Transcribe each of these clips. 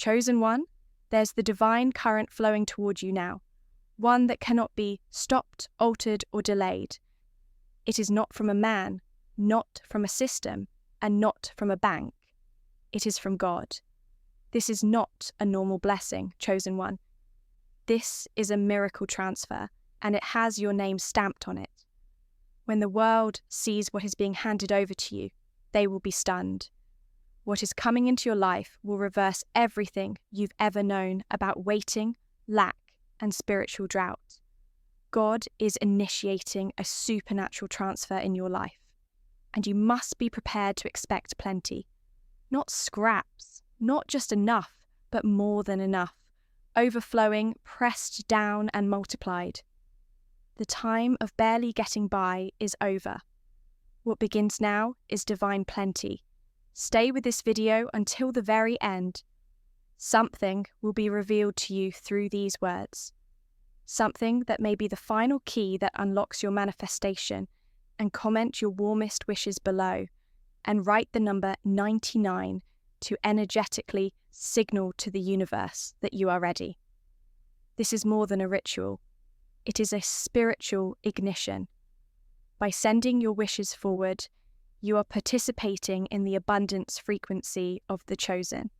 Chosen one, there's the divine current flowing toward you now, one that cannot be stopped, altered, or delayed. It is not from a man, not from a system, and not from a bank. It is from God. This is not a normal blessing, chosen one. This is a miracle transfer, and it has your name stamped on it. When the world sees what is being handed over to you, they will be stunned. What is coming into your life will reverse everything you've ever known about waiting, lack, and spiritual drought. God is initiating a supernatural transfer in your life, and you must be prepared to expect plenty. Not scraps, not just enough, but more than enough, overflowing, pressed down, and multiplied. The time of barely getting by is over. What begins now is divine plenty. Stay with this video until the very end. Something will be revealed to you through these words. Something that may be the final key that unlocks your manifestation, and comment your warmest wishes below, and write the number 99 to energetically signal to the universe that you are ready. This is more than a ritual. It is a spiritual ignition. By sending your wishes forward, you are participating in the abundance frequency of the chosen.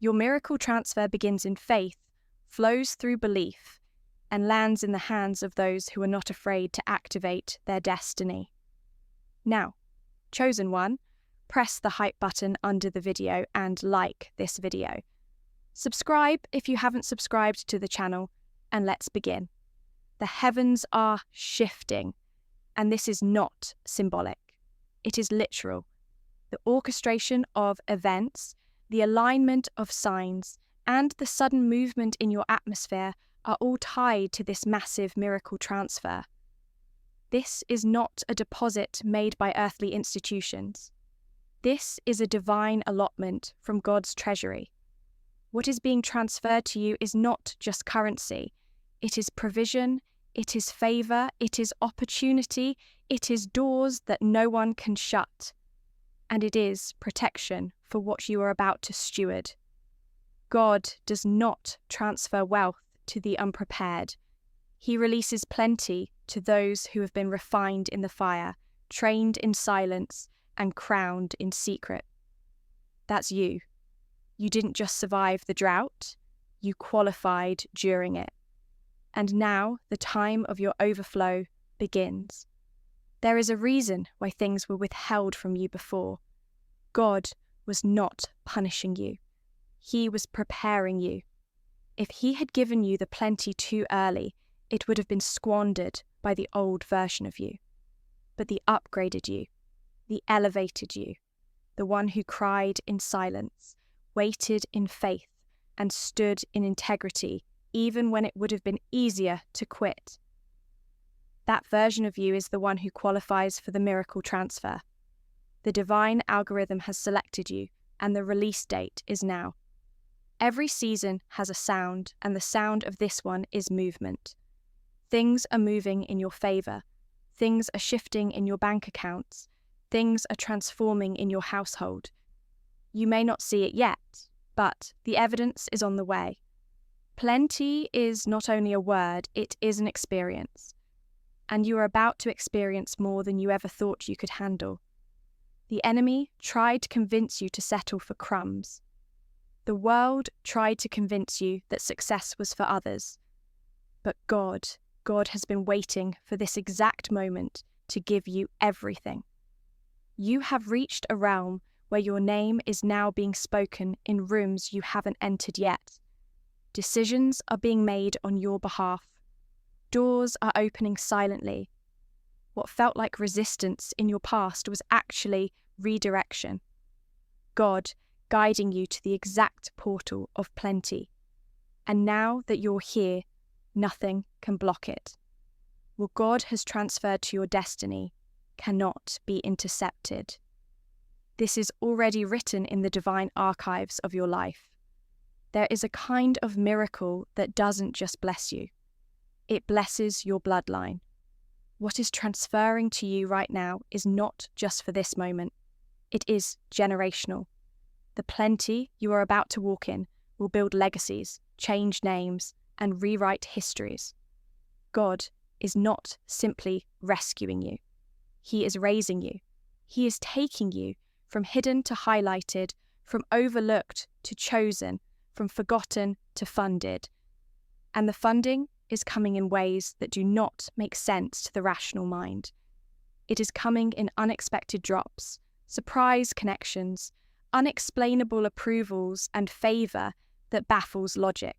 Your miracle transfer begins in faith, flows through belief, and lands in the hands of those who are not afraid to activate their destiny. Now, chosen one, press the hype button under the video and like this video. Subscribe if you haven't subscribed to the channel, and let's begin. The heavens are shifting, and this is not symbolic. It is literal. The orchestration of events, the alignment of signs, and the sudden movement in your atmosphere are all tied to this massive miracle transfer. This is not a deposit made by earthly institutions. This is a divine allotment from God's treasury. What is being transferred to you is not just currency. It is provision, it is favor, it is opportunity, it is doors that no one can shut. And it is protection for what you are about to steward. God does not transfer wealth to the unprepared. He releases plenty to those who have been refined in the fire, trained in silence, and crowned in secret. That's you. You didn't just survive the drought, you qualified during it. And now the time of your overflow begins. There is a reason why things were withheld from you before. God was not punishing you. He was preparing you. If he had given you the plenty too early, it would have been squandered by the old version of you. But the upgraded you, the elevated you, the one who cried in silence, waited in faith, and stood in integrity, even when it would have been easier to quit. That version of you is the one who qualifies for the miracle transfer. The divine algorithm has selected you, and the release date is now. Every season has a sound, and the sound of this one is movement. Things are moving in your favor. Things are shifting in your bank accounts. Things are transforming in your household. You may not see it yet, but the evidence is on the way. Plenty is not only a word, it is an experience. And you are about to experience more than you ever thought you could handle. The enemy tried to convince you to settle for crumbs. The world tried to convince you that success was for others. But God has been waiting for this exact moment to give you everything. You have reached a realm where your name is now being spoken in rooms you haven't entered yet. Decisions are being made on your behalf. Doors are opening silently. What felt like resistance in your past was actually redirection. God guiding you to the exact portal of plenty. And now that you're here, nothing can block it. What God has transferred to your destiny cannot be intercepted. This is already written in the divine archives of your life. There is a kind of miracle that doesn't just bless you. It blesses your bloodline. What is transferring to you right now is not just for this moment. It is generational. The plenty you are about to walk in will build legacies, change names, and rewrite histories. God is not simply rescuing you. He is raising you. He is taking you from hidden to highlighted, from overlooked to chosen, from forgotten to funded. And the funding is coming in ways that do not make sense to the rational mind. It is coming in unexpected drops, surprise connections, unexplainable approvals, and favour that baffles logic.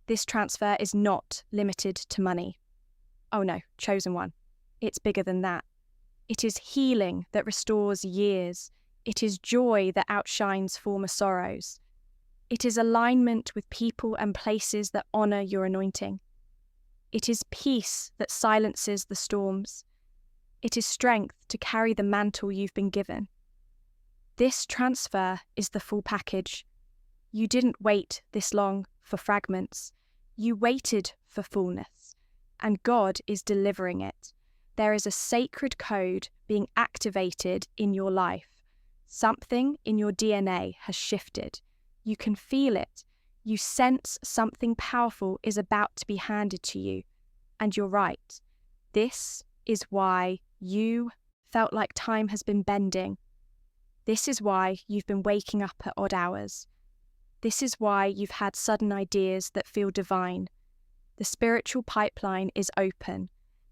This transfer is not limited to money. Oh no, chosen one. It's bigger than that. It is healing that restores years. It is joy that outshines former sorrows. It is alignment with people and places that honour your anointing. It is peace that silences the storms. It is strength to carry the mantle you've been given. This transfer is the full package. You didn't wait this long for fragments. You waited for fullness, and God is delivering it. There is a sacred code being activated in your life. Something in your DNA has shifted. You can feel it. You sense something powerful is about to be handed to you. And you're right. This is why you felt like time has been bending. This is why you've been waking up at odd hours. This is why you've had sudden ideas that feel divine. The spiritual pipeline is open.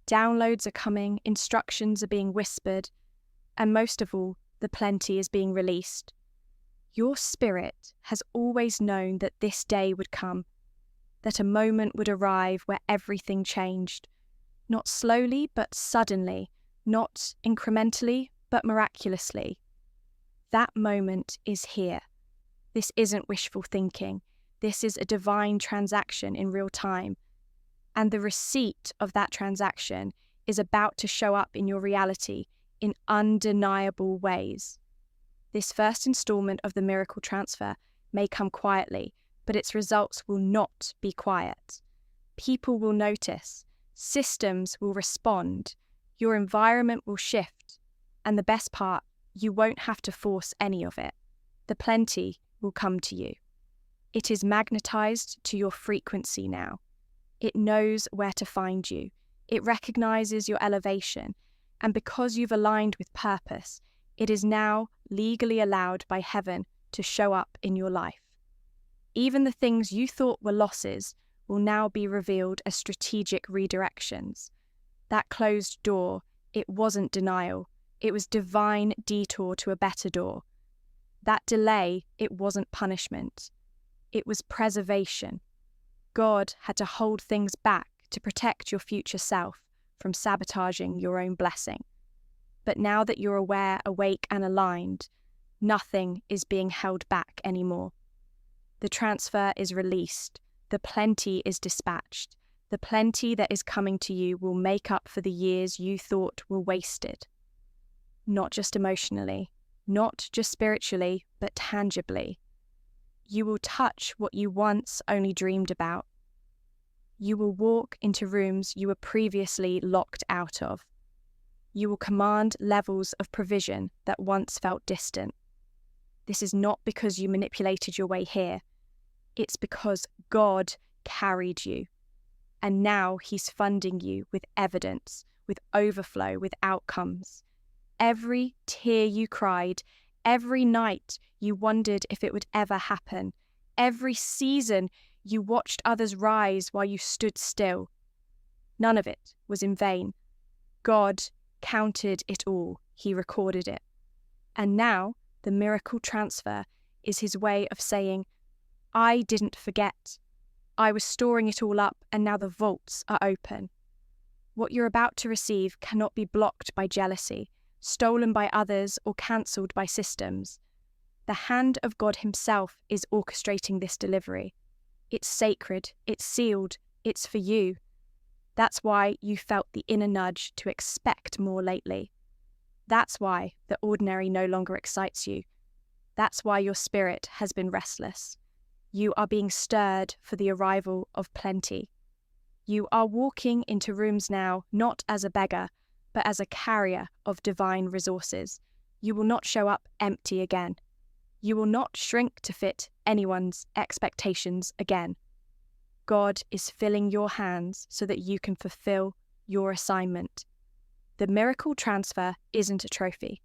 Downloads are coming, instructions are being whispered, and most of all, the plenty is being released. Your spirit has always known that this day would come, that a moment would arrive where everything changed. Not slowly, but suddenly. Not incrementally, but miraculously. That moment is here. This isn't wishful thinking. This is a divine transaction in real time. And the receipt of that transaction is about to show up in your reality in undeniable ways. This first installment of the miracle transfer may come quietly, but its results will not be quiet. People will notice. Systems will respond. Your environment will shift. And the best part, you won't have to force any of it. The plenty will come to you. It is magnetized to your frequency now. It knows where to find you. It recognizes your elevation. And because you've aligned with purpose, it is now legally allowed by heaven to show up in your life. Even the things you thought were losses will now be revealed as strategic redirections. That closed door, it wasn't denial. It was divine detour to a better door. That delay, it wasn't punishment. It was preservation. God had to hold things back to protect your future self from sabotaging your own blessing. But now that you're aware, awake, and aligned, nothing is being held back anymore. The transfer is released. The plenty is dispatched. The plenty that is coming to you will make up for the years you thought were wasted. Not just emotionally, not just spiritually, but tangibly. You will touch what you once only dreamed about. You will walk into rooms you were previously locked out of. You will command levels of provision that once felt distant. This is not because you manipulated your way here. It's because God carried you. And now He's funding you with evidence, with overflow, with outcomes. Every tear you cried, every night you wondered if it would ever happen, every season you watched others rise while you stood still. None of it was in vain. God counted it all. He recorded it. And now the miracle transfer is His way of saying, I didn't forget. I was storing it all up, and now the vaults are open. What you're about to receive cannot be blocked by jealousy, stolen by others, or cancelled by systems. The hand of God Himself is orchestrating this delivery. It's sacred, it's sealed, it's for you. That's why you felt the inner nudge to expect more lately. That's why the ordinary no longer excites you. That's why your spirit has been restless. You are being stirred for the arrival of plenty. You are walking into rooms now not as a beggar, but as a carrier of divine resources. You will not show up empty again. You will not shrink to fit anyone's expectations again. God is filling your hands so that you can fulfill your assignment. The miracle transfer isn't a trophy.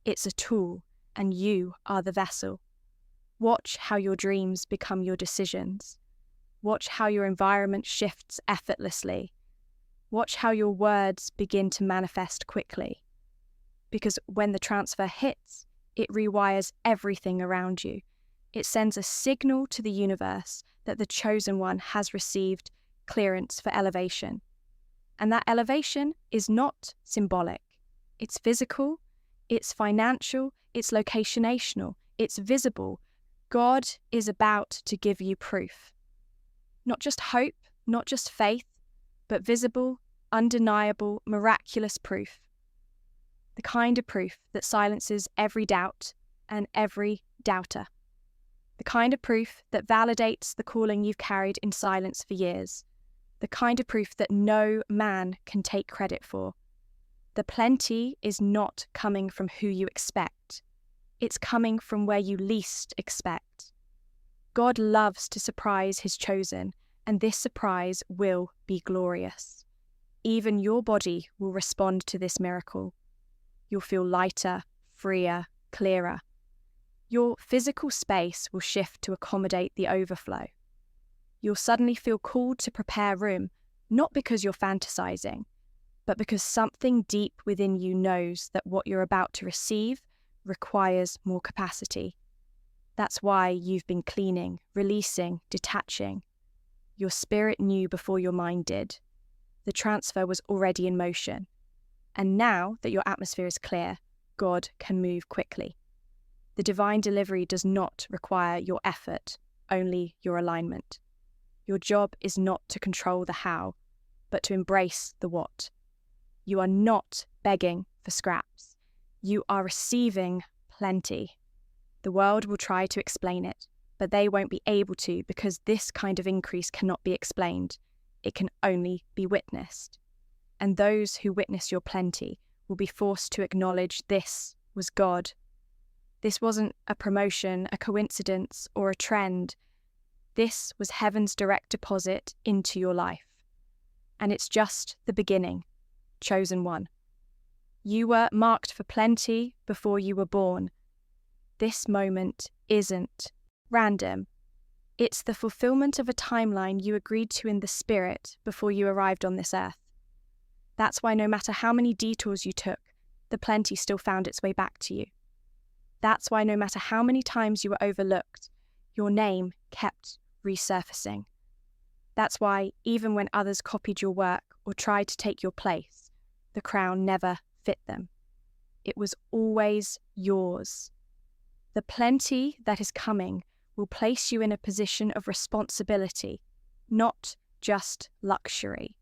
It's a tool, and you are the vessel. Watch how your dreams become your decisions. Watch how your environment shifts effortlessly. Watch how your words begin to manifest quickly. Because when the transfer hits, it rewires everything around you. It sends a signal to the universe that the chosen one has received clearance for elevation. And that elevation is not symbolic. It's physical, it's financial, it's locational, it's visible. God is about to give you proof. Not just hope, not just faith, but visible, undeniable, miraculous proof. The kind of proof that silences every doubt and every doubter. The kind of proof that validates the calling you've carried in silence for years. The kind of proof that no man can take credit for. The plenty is not coming from who you expect. It's coming from where you least expect. God loves to surprise his chosen, and this surprise will be glorious. Even your body will respond to this miracle. You'll feel lighter, freer, clearer. Your physical space will shift to accommodate the overflow. You'll suddenly feel called to prepare room, not because you're fantasizing, but because something deep within you knows that what you're about to receive requires more capacity. That's why you've been cleaning, releasing, detaching. Your spirit knew before your mind did. The transfer was already in motion. And now that your atmosphere is clear, God can move quickly. The divine delivery does not require your effort, only your alignment. Your job is not to control the how, but to embrace the what. You are not begging for scraps. You are receiving plenty. The world will try to explain it, but they won't be able to because this kind of increase cannot be explained. It can only be witnessed. And those who witness your plenty will be forced to acknowledge this was God. This wasn't a promotion, a coincidence, or a trend. This was heaven's direct deposit into your life. And it's just the beginning, chosen one. You were marked for plenty before you were born. This moment isn't random. It's the fulfillment of a timeline you agreed to in the spirit before you arrived on this earth. That's why no matter how many detours you took, the plenty still found its way back to you. That's why no matter how many times you were overlooked, your name kept resurfacing. That's why even when others copied your work or tried to take your place, the crown never fit them. It was always yours. The plenty that is coming will place you in a position of responsibility, not just luxury.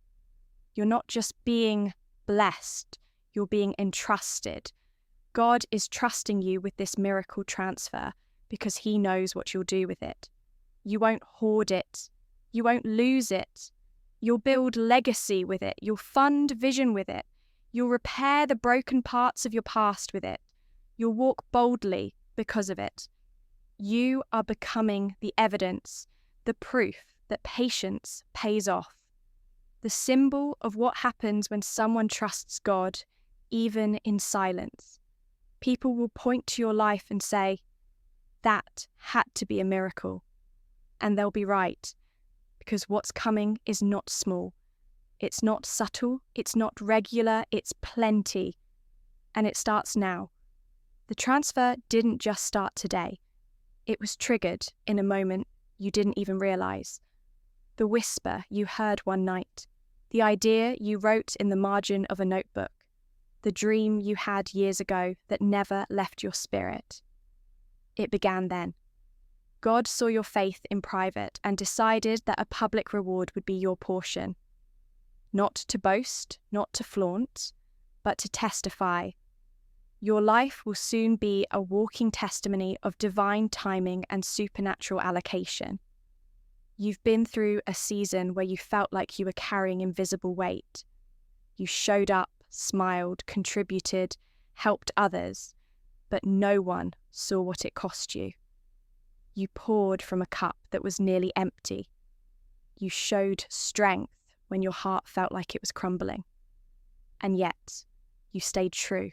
You're not just being blessed, you're being entrusted. God is trusting you with this miracle transfer because he knows what you'll do with it. You won't hoard it. You won't lose it. You'll build legacy with it. You'll fund vision with it. You'll repair the broken parts of your past with it. You'll walk boldly because of it. You are becoming the evidence, the proof that patience pays off. The symbol of what happens when someone trusts God, even in silence. People will point to your life and say, that had to be a miracle. And they'll be right, because what's coming is not small. It's not subtle, it's not regular, it's plenty. And it starts now. The transfer didn't just start today. It was triggered in a moment you didn't even realize. The whisper you heard one night, the idea you wrote in the margin of a notebook, the dream you had years ago that never left your spirit. It began then. God saw your faith in private and decided that a public reward would be your portion. Not to boast, not to flaunt, but to testify. Your life will soon be a walking testimony of divine timing and supernatural allocation. You've been through a season where you felt like you were carrying invisible weight. You showed up, smiled, contributed, helped others, but no one saw what it cost you. You poured from a cup that was nearly empty. You showed strength when your heart felt like it was crumbling. And yet, you stayed true.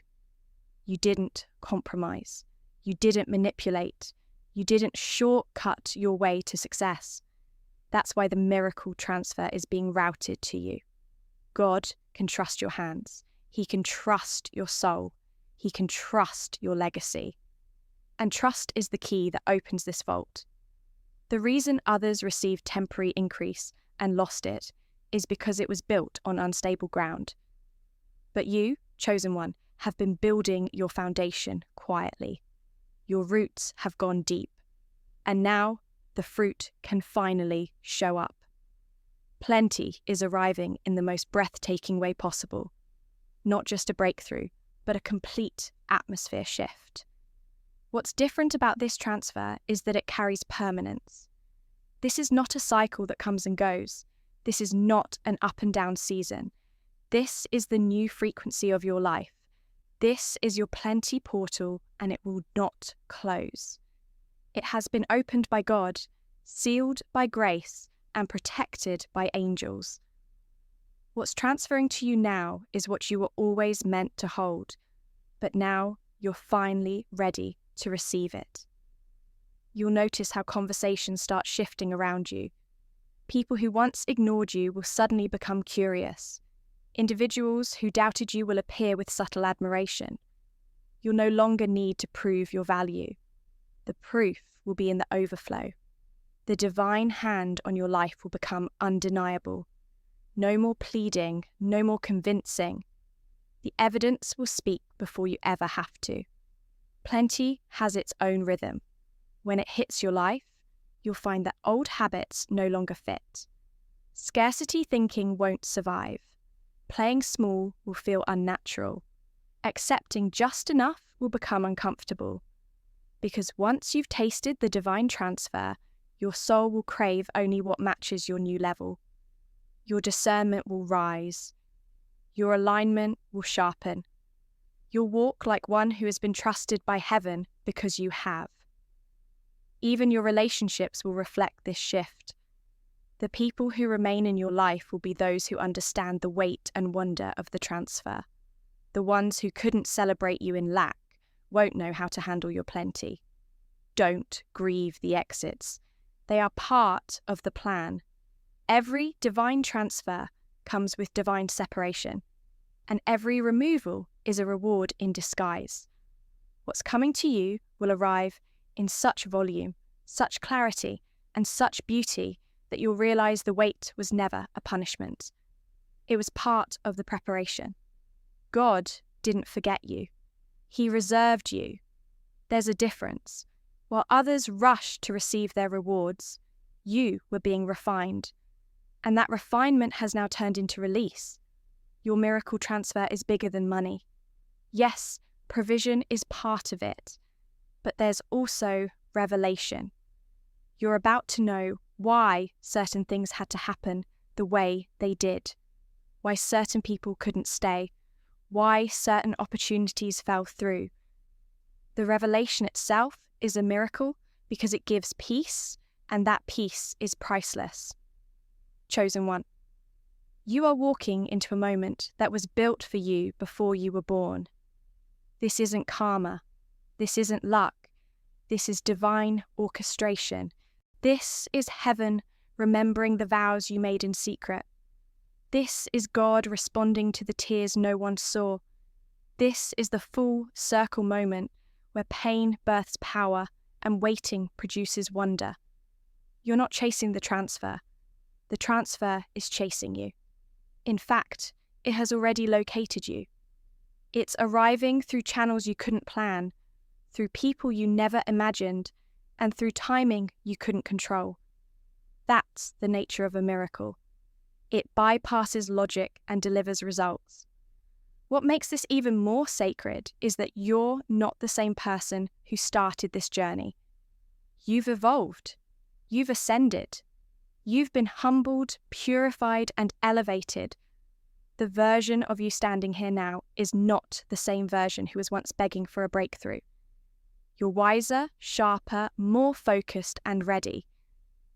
You didn't compromise. You didn't manipulate. You didn't shortcut your way to success. That's why the miracle transfer is being routed to you. God can trust your hands. He can trust your soul. He can trust your legacy. And trust is the key that opens this vault. The reason others received temporary increase and lost it is because it was built on unstable ground. But you, chosen one, have been building your foundation quietly. Your roots have gone deep. And now the fruit can finally show up. Plenty is arriving in the most breathtaking way possible. Not just a breakthrough, but a complete atmosphere shift. What's different about this transfer is that it carries permanence. This is not a cycle that comes and goes. This is not an up and down season. This is the new frequency of your life. This is your plenty portal, and it will not close. It has been opened by God, sealed by grace, and protected by angels. What's transferring to you now is what you were always meant to hold, but now you're finally ready to receive it. You'll notice how conversations start shifting around you. People who once ignored you will suddenly become curious. Individuals who doubted you will appear with subtle admiration. You'll no longer need to prove your value. The proof will be in the overflow. The divine hand on your life will become undeniable. No more pleading, no more convincing. The evidence will speak before you ever have to. Plenty has its own rhythm. When it hits your life, you'll find that old habits no longer fit. Scarcity thinking won't survive. Playing small will feel unnatural. Accepting just enough will become uncomfortable. Because once you've tasted the divine transfer, your soul will crave only what matches your new level. Your discernment will rise. Your alignment will sharpen. You'll walk like one who has been trusted by heaven because you have. Even your relationships will reflect this shift. The people who remain in your life will be those who understand the weight and wonder of the transfer. The ones who couldn't celebrate you in lack won't know how to handle your plenty. Don't grieve the exits. They are part of the plan. Every divine transfer comes with divine separation, and every removal is a reward in disguise. What's coming to you will arrive in such volume, such clarity, and such beauty that you'll realize the wait was never a punishment. It was part of the preparation. God didn't forget you. He reserved you. There's a difference. While others rushed to receive their rewards, you were being refined. And that refinement has now turned into release. Your miracle transfer is bigger than money. Yes, provision is part of it, but there's also revelation. You're about to know why certain things had to happen the way they did, why certain people couldn't stay, why certain opportunities fell through. The revelation itself is a miracle because it gives peace, and that peace is priceless. Chosen one, you are walking into a moment that was built for you before you were born. This isn't karma. This isn't luck. This is divine orchestration. This is heaven remembering the vows you made in secret. This is God responding to the tears no one saw. This is the full circle moment where pain births power and waiting produces wonder. You're not chasing the transfer. The transfer is chasing you. In fact, it has already located you. It's arriving through channels you couldn't plan, through people you never imagined, and through timing you couldn't control. That's the nature of a miracle. It bypasses logic and delivers results. What makes this even more sacred is that you're not the same person who started this journey. You've evolved. You've ascended. You've been humbled, purified, and elevated. The version of you standing here now is not the same version who was once begging for a breakthrough. You're wiser, sharper, more focused, and ready.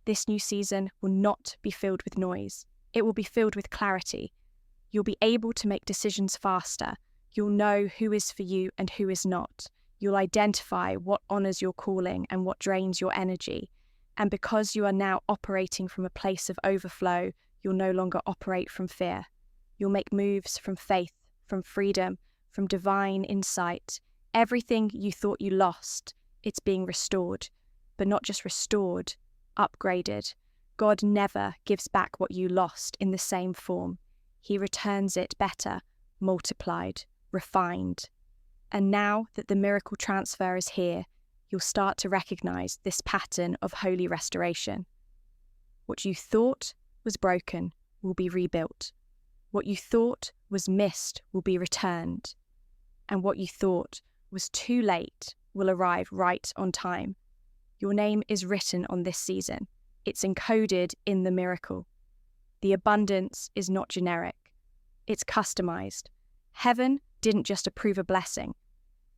This new season will not be filled with noise. It will be filled with clarity. You'll be able to make decisions faster. You'll know who is for you and who is not. You'll identify what honors your calling and what drains your energy. And because you are now operating from a place of overflow, you'll no longer operate from fear. You'll make moves from faith, from freedom, from divine insight. Everything you thought you lost, it's being restored. But not just restored, upgraded. God never gives back what you lost in the same form. He returns it better, multiplied, refined. And now that the miracle transfer is here, you'll start to recognize this pattern of holy restoration. What you thought was broken will be rebuilt. What you thought was missed will be returned. And what you thought was too late will arrive right on time. Your name is written on this season. It's encoded in the miracle. The abundance is not generic. It's customized. Heaven didn't just approve a blessing.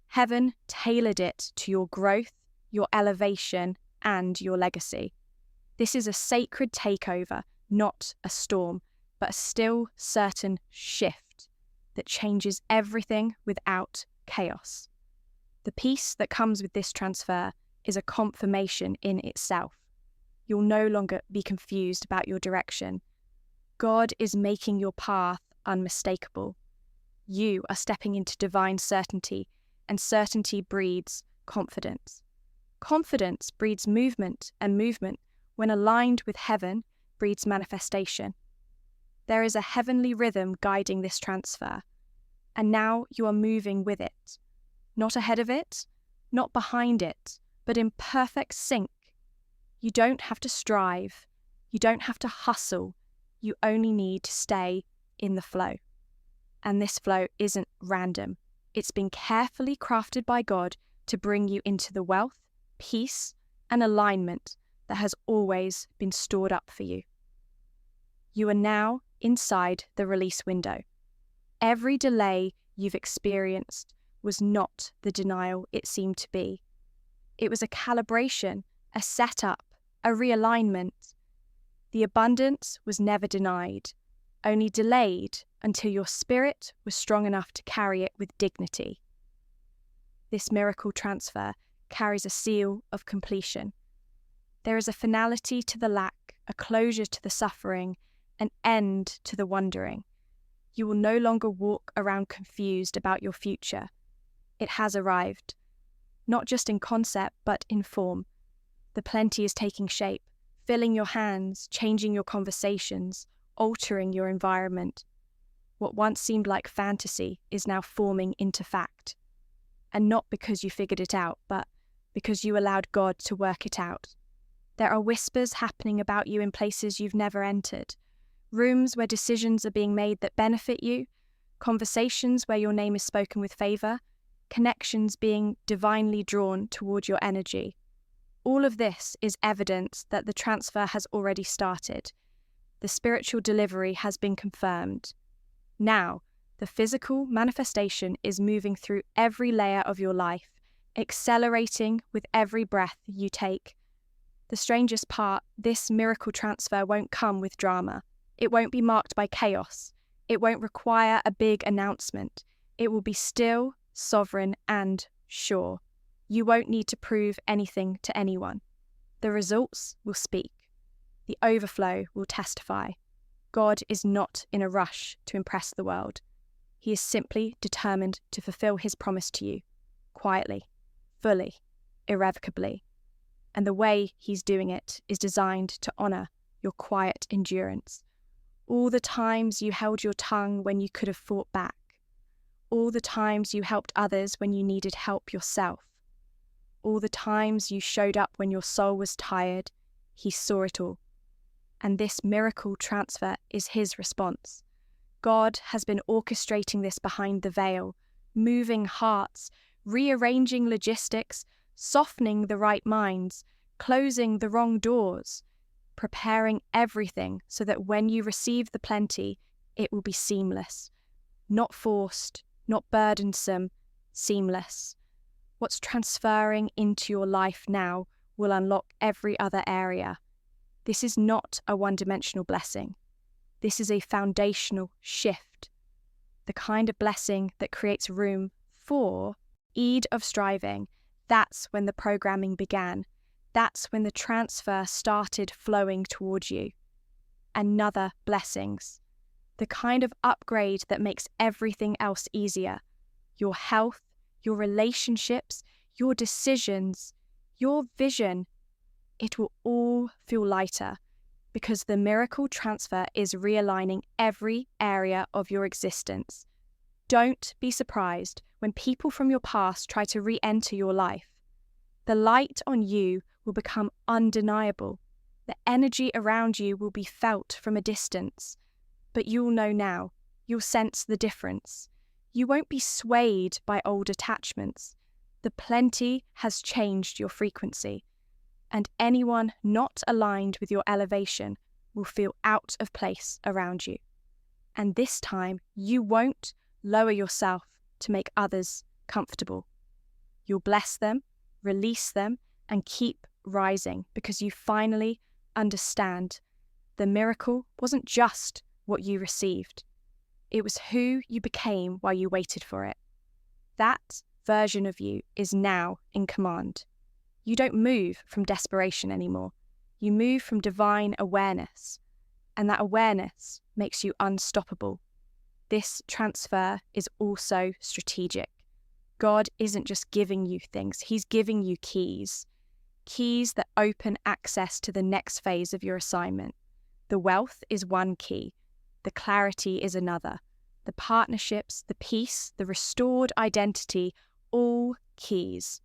Heaven tailored it to your growth, your elevation, and your legacy. This is a sacred takeover, not a storm, but a still certain shift that changes everything without chaos. The peace that comes with this transfer is a confirmation in itself. You'll no longer be confused about your direction. God is making your path unmistakable. You are stepping into divine certainty, and certainty breeds confidence. Confidence breeds movement, and movement, when aligned with heaven, breeds manifestation. There is a heavenly rhythm guiding this transfer, and now you are moving with it. Not ahead of it, not behind it, but in perfect sync. You don't have to strive. You don't have to hustle. You only need to stay in the flow. And this flow isn't random. It's been carefully crafted by God to bring you into the wealth, peace, and alignment that has always been stored up for you. You are now inside the release window. Every delay you've experienced was not the denial it seemed to be. It was a calibration, a setup, a realignment. The abundance was never denied, only delayed until your spirit was strong enough to carry it with dignity. This miracle transfer carries a seal of completion. There is a finality to the lack, a closure to the suffering, an end to the wondering. You will no longer walk around confused about your future. It has arrived, not just in concept, but in form. The plenty is taking shape, filling your hands, changing your conversations, altering your environment. What once seemed like fantasy is now forming into fact. And not because you figured it out, but because you allowed God to work it out. There are whispers happening about you in places you've never entered. Rooms where decisions are being made that benefit you, conversations where your name is spoken with favor, connections being divinely drawn toward your energy. All of this is evidence that the transfer has already started. The spiritual delivery has been confirmed. Now, the physical manifestation is moving through every layer of your life, accelerating with every breath you take. The strangest part, this miracle transfer won't come with drama. It won't be marked by chaos. It won't require a big announcement. It will be still, sovereign, and sure. You won't need to prove anything to anyone. The results will speak. The overflow will testify. God is not in a rush to impress the world. He is simply determined to fulfill his promise to you, quietly, fully, irrevocably. And the way he's doing it is designed to honor your quiet endurance. All the times you held your tongue when you could have fought back. All the times you helped others when you needed help yourself. All the times you showed up when your soul was tired. He saw it all. And this miracle transfer is his response. God has been orchestrating this behind the veil, moving hearts, rearranging logistics, softening the right minds, closing the wrong doors, preparing everything so that when you receive the plenty, it will be seamless. Not forced, not burdensome, seamless. What's transferring into your life now will unlock every other area. This is not a one-dimensional blessing. This is a foundational shift, the kind of blessing that creates room for Eid of striving. That's when the programming began. That's when the transfer started flowing towards you. Another blessings, the kind of upgrade that makes everything else easier. Your health, your relationships, your decisions, your vision, it will all feel lighter because the miracle transfer is realigning every area of your existence. Don't be surprised when people from your past try to re-enter your life. The light on you will become undeniable. The energy around you will be felt from a distance. But you'll know now. You'll sense the difference. You won't be swayed by old attachments. The plenty has changed your frequency. And anyone not aligned with your elevation will feel out of place around you. And this time, you won't lower yourself to make others comfortable. You'll bless them, release them, and keep rising because you finally understand the miracle wasn't just what you received. It was who you became while you waited for it. That version of you is now in command. You don't move from desperation anymore. You move from divine awareness, and that awareness makes you unstoppable. This transfer is also strategic. God isn't just giving you things, He's giving you keys. Keys that open access to the next phase of your assignment. The wealth is one key. The clarity is another. The partnerships, the peace, the restored identity, all keys.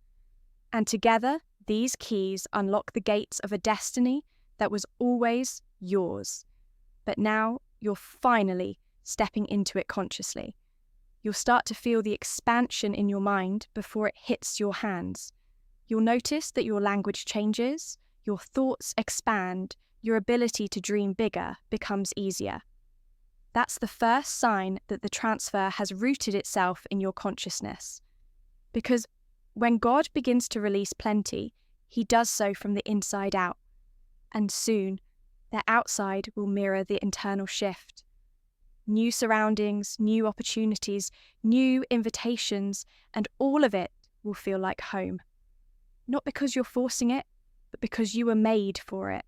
And together, these keys unlock the gates of a destiny that was always yours. But now you're finally stepping into it consciously. You'll start to feel the expansion in your mind before it hits your hands. You'll notice that your language changes, your thoughts expand, your ability to dream bigger becomes easier. That's the first sign that the transfer has rooted itself in your consciousness. Because when God begins to release plenty, He does so from the inside out. And soon, the outside will mirror the internal shift. New surroundings, new opportunities, new invitations, and all of it will feel like home. Not because you're forcing it, but because you were made for it.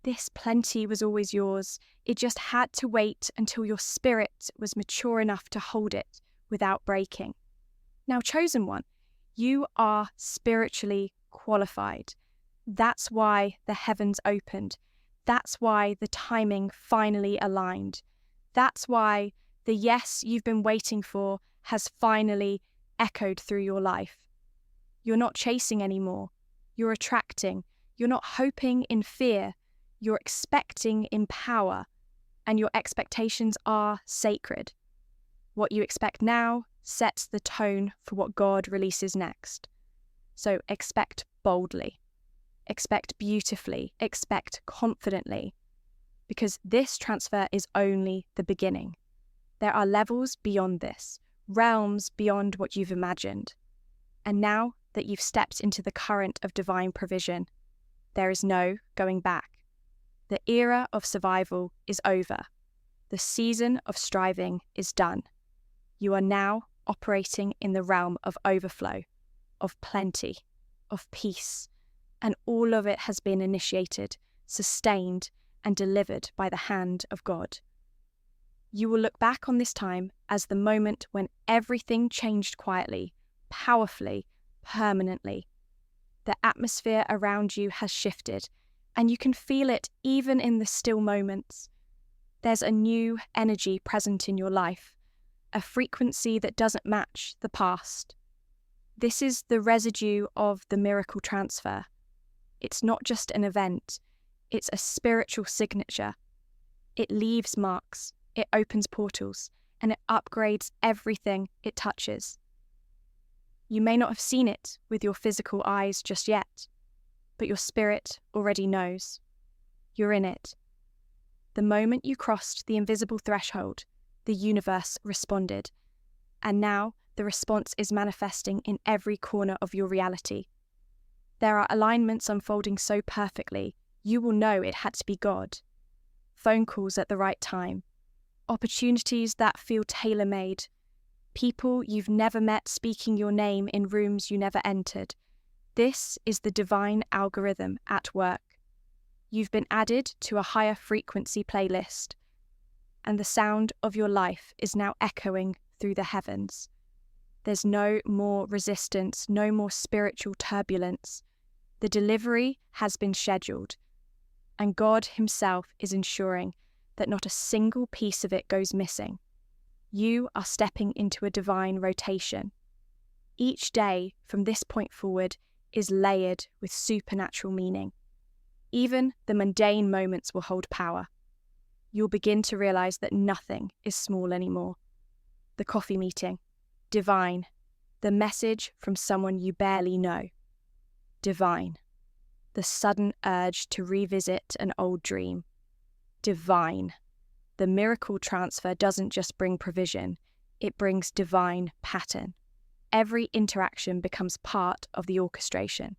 This plenty was always yours. It just had to wait until your spirit was mature enough to hold it without breaking. Now, chosen one, you are spiritually qualified. That's why the heavens opened. That's why the timing finally aligned. That's why the yes you've been waiting for has finally echoed through your life. You're not chasing anymore. You're attracting. You're not hoping in fear. You're expecting in power. And your expectations are sacred. What you expect now sets the tone for what God releases next. So expect boldly. Expect beautifully. Expect confidently. Because this transfer is only the beginning. There are levels beyond this, realms beyond what you've imagined. And now that you've stepped into the current of divine provision, there is no going back. The era of survival is over. The season of striving is done. You are now operating in the realm of overflow, of plenty, of peace, and all of it has been initiated, sustained, and delivered by the hand of God. You will look back on this time as the moment when everything changed quietly, powerfully, permanently. The atmosphere around you has shifted, and you can feel it even in the still moments. There's a new energy present in your life, a frequency that doesn't match the past. This is the residue of the miracle transfer. It's not just an event, it's a spiritual signature. It leaves marks, it opens portals, and it upgrades everything it touches. You may not have seen it with your physical eyes just yet, but your spirit already knows. You're in it. The moment you crossed the invisible threshold, the universe responded. And now the response is manifesting in every corner of your reality. There are alignments unfolding so perfectly, you will know it had to be God. Phone calls at the right time, opportunities that feel tailor-made, people you've never met speaking your name in rooms you never entered. This is the divine algorithm at work. You've been added to a higher frequency playlist, and the sound of your life is now echoing through the heavens. There's no more resistance, no more spiritual turbulence. The delivery has been scheduled, and God Himself is ensuring that not a single piece of it goes missing. You are stepping into a divine rotation. Each day from this point forward is layered with supernatural meaning. Even the mundane moments will hold power. You'll begin to realize that nothing is small anymore. The coffee meeting, divine. The message from someone you barely know, divine. The sudden urge to revisit an old dream, divine. The miracle transfer doesn't just bring provision, it brings divine pattern. Every interaction becomes part of the orchestration,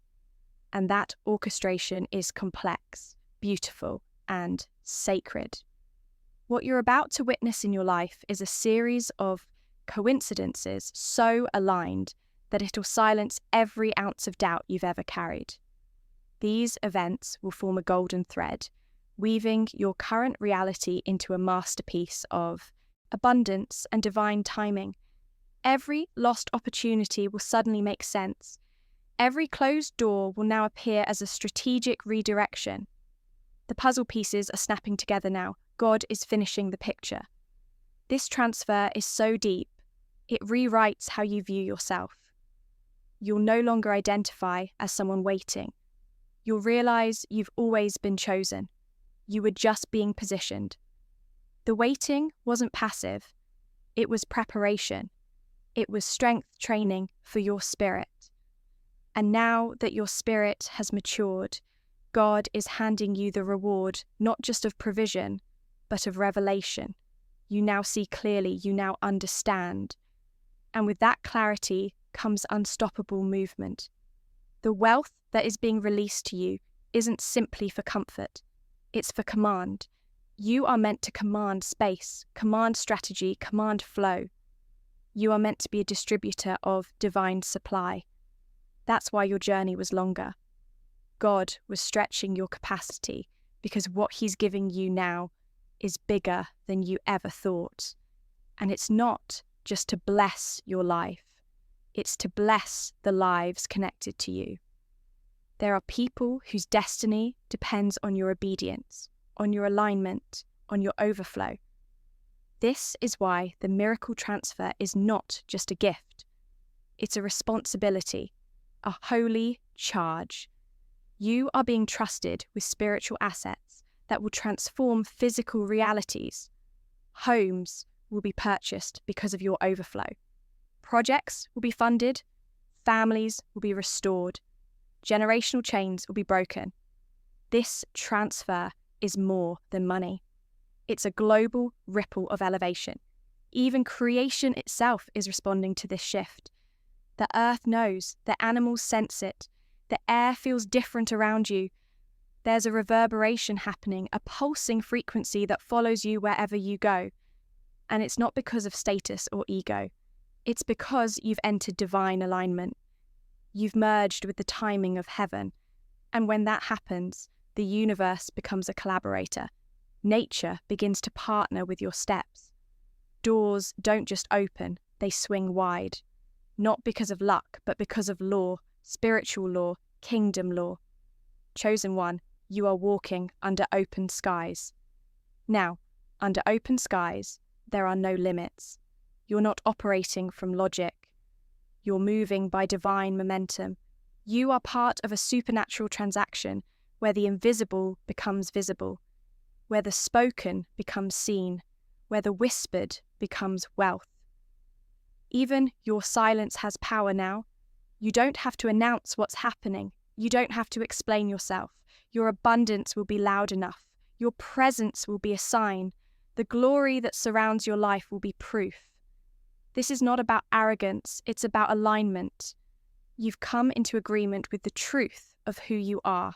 and that orchestration is complex, beautiful, and sacred. What you're about to witness in your life is a series of coincidences so aligned that it'll silence every ounce of doubt you've ever carried. These events will form a golden thread, weaving your current reality into a masterpiece of abundance and divine timing. Every lost opportunity will suddenly make sense. Every closed door will now appear as a strategic redirection. The puzzle pieces are snapping together now. God is finishing the picture. This transfer is so deep, it rewrites how you view yourself. You'll no longer identify as someone waiting. You'll realize you've always been chosen. You were just being positioned. The waiting wasn't passive. It was preparation. It was strength training for your spirit. And now that your spirit has matured, God is handing you the reward not just of provision, but of revelation. You now see clearly, you now understand. And with that clarity comes unstoppable movement. The wealth that is being released to you isn't simply for comfort, it's for command. You are meant to command space, command strategy, command flow. You are meant to be a distributor of divine supply. That's why your journey was longer. God was stretching your capacity because what He's giving you now is bigger than you ever thought. And it's not just to bless your life, it's to bless the lives connected to you. There are people whose destiny depends on your obedience, on your alignment, on your overflow. This is why the miracle transfer is not just a gift. It's a responsibility, a holy charge. You are being trusted with spiritual assets that will transform physical realities. Homes will be purchased because of your overflow. Projects will be funded. Families will be restored. Generational chains will be broken. This transfer is more than money. It's a global ripple of elevation. Even creation itself is responding to this shift. The earth knows, the animals sense it, the air feels different around you. There's a reverberation happening, a pulsing frequency that follows you wherever you go. And it's not because of status or ego. It's because you've entered divine alignment. You've merged with the timing of heaven. And when that happens, the universe becomes a collaborator. Nature begins to partner with your steps. Doors don't just open, they swing wide. Not because of luck, but because of law, spiritual law, kingdom law. Chosen one, you are walking under open skies. Now, under open skies, there are no limits. You're not operating from logic. You're moving by divine momentum. You are part of a supernatural transaction where the invisible becomes visible, where the spoken becomes seen, where the whispered becomes wealth. Even your silence has power now. You don't have to announce what's happening. You don't have to explain yourself. Your abundance will be loud enough. Your presence will be a sign. The glory that surrounds your life will be proof. This is not about arrogance, it's about alignment. You've come into agreement with the truth of who you are,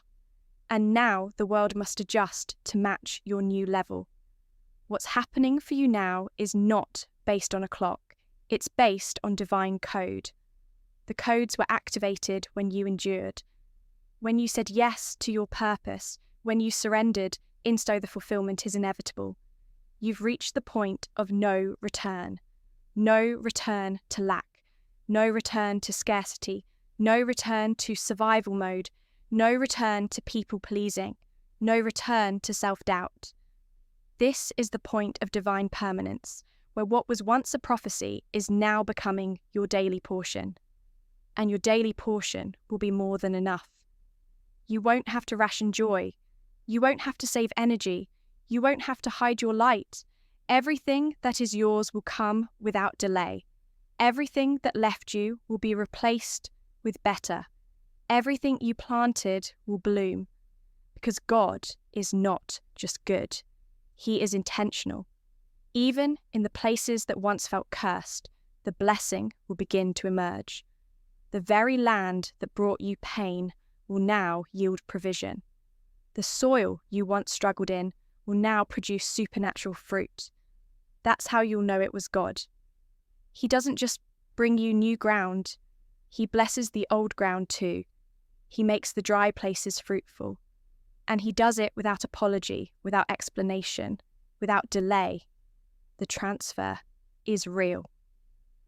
and now the world must adjust to match your new level. What's happening for you now is not based on a clock, it's based on divine code. The codes were activated when you endured, when you said yes to your purpose, when you surrendered, the fulfillment is inevitable. You've reached the point of no return. No return to lack, no return to scarcity, no return to survival mode, no return to people-pleasing, no return to self-doubt. This is the point of divine permanence, where what was once a prophecy is now becoming your daily portion. And your daily portion will be more than enough. You won't have to ration joy. You won't have to save energy. You won't have to hide your light. Everything that is yours will come without delay. Everything that left you will be replaced with better. Everything you planted will bloom. Because God is not just good. He is intentional. Even in the places that once felt cursed, the blessing will begin to emerge. The very land that brought you pain will now yield provision. The soil you once struggled in will now produce supernatural fruit. That's how you'll know it was God. He doesn't just bring you new ground, He blesses the old ground too. He makes the dry places fruitful. And He does it without apology, without explanation, without delay. The transfer is real.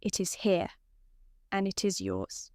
It is here, and it is yours.